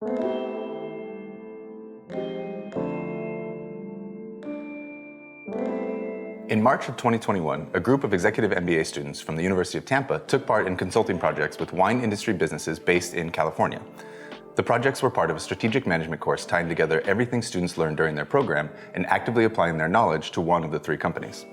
In March of 2021, a group of executive MBA students from the University of Tampa took part in consulting projects with wine industry businesses based in California. The projects were part of a strategic management course tying together everything students learned during their program and actively applying their knowledge to one of the three companies.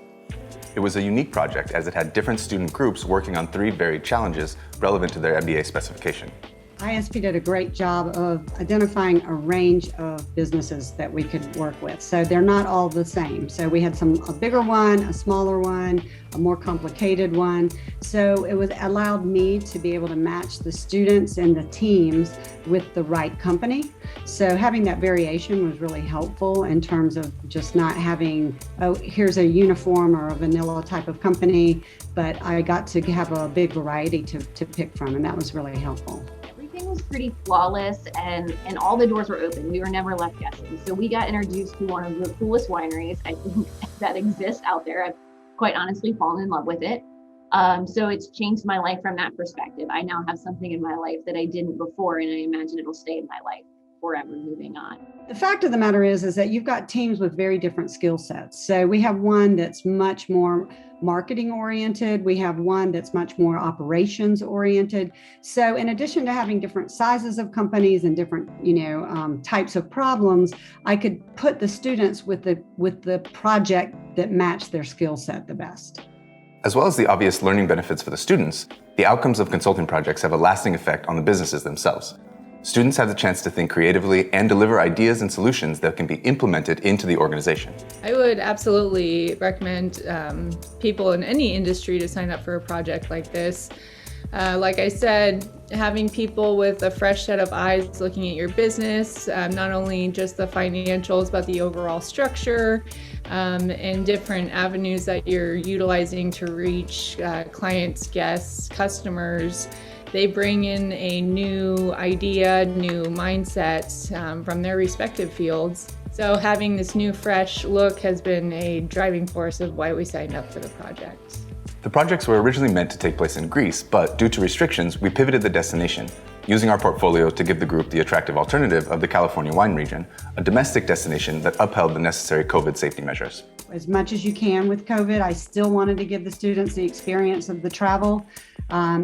It was a unique project as it had different student groups working on three varied challenges relevant to their MBA specification. ISP did a great job of identifying a range of businesses that we could work with. So they're not all the same. So we had a bigger one, a smaller one, a more complicated one. So it allowed me to be able to match the students and the teams with the right company. So having that variation was really helpful in terms of just not having, oh, here's a uniform or a vanilla type of company, but I got to have a big variety to pick from, and that was really helpful. Everything was pretty flawless and all the doors were open. We were never left guessing. So we got introduced to one of the coolest wineries I think that exists out there. I've quite honestly fallen in love with it. So it's changed my life from that perspective. I now have something in my life that I didn't before, and I imagine it'll stay in my life forever moving on. The fact of the matter is that you've got teams with very different skill sets. So we have one that's much more marketing oriented. We have one that's much more operations oriented. So in addition to having different sizes of companies and different, types of problems, I could put the students with the project that matched their skill set the best. As well as the obvious learning benefits for the students, the outcomes of consulting projects have a lasting effect on the businesses themselves. Students have the chance to think creatively and deliver ideas and solutions that can be implemented into the organization. I would absolutely recommend people in any industry to sign up for a project like this. Like I said, having people with a fresh set of eyes looking at your business, not only just the financials, but the overall structure and different avenues that you're utilizing to reach clients, guests, customers. They bring in a new idea, new mindset from their respective fields. So having this new fresh look has been a driving force of why we signed up for the project. The projects were originally meant to take place in Greece, but due to restrictions, we pivoted the destination, using our portfolio to give the group the attractive alternative of the California wine region, a domestic destination that upheld the necessary COVID safety measures. As much as you can with COVID, I still wanted to give the students the experience of the travel. I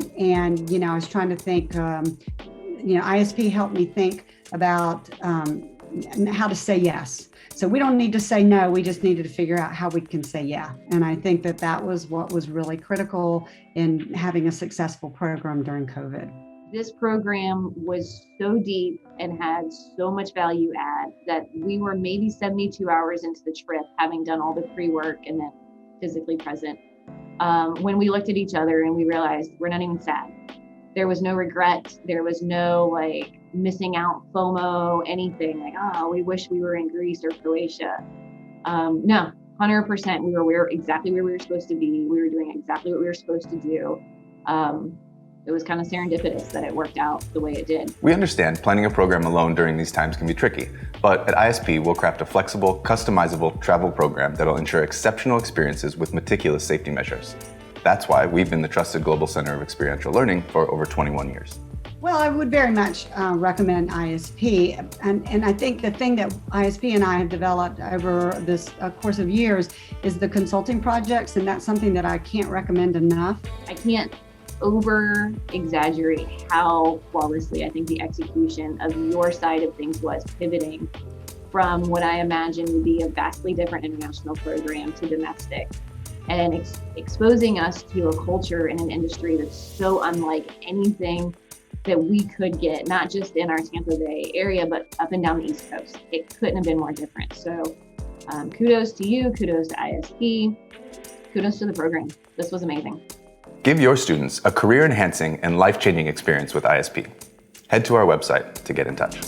was trying to think, ISP helped me think about how to say yes. So we don't need to say no, we just needed to figure out how we can say yeah. And I think that was what was really critical in having a successful program during COVID. This program was so deep and had so much value add that we were maybe 72 hours into the trip, having done all the pre-work and then physically present, when we looked at each other and we realized we're not even sad. There was no regret. There was no missing out FOMO, anything we wish we were in Greece or Croatia. No, 100%. We were exactly where we were supposed to be. We were doing exactly what we were supposed to do. It was kind of serendipitous that it worked out the way it did. We understand planning a program alone during these times can be tricky, but at ISP, we'll craft a flexible, customizable travel program that'll ensure exceptional experiences with meticulous safety measures. That's why we've been the trusted global center of experiential learning for over 21 years. Well, I would very much recommend ISP. And I think the thing that ISP and I have developed over this course of years is the consulting projects, and that's something that I can't recommend enough. I can't over exaggerate how flawlessly I think the execution of your side of things was, pivoting from what I imagine would be a vastly different international program to domestic, and exposing us to a culture in an industry that's so unlike anything that we could get, not just in our Tampa Bay area, but up and down the East Coast. It couldn't have been more different. So kudos to you, kudos to ISP, kudos to the program. This was amazing. Give your students a career-enhancing and life-changing experience with ISP. Head to our website to get in touch.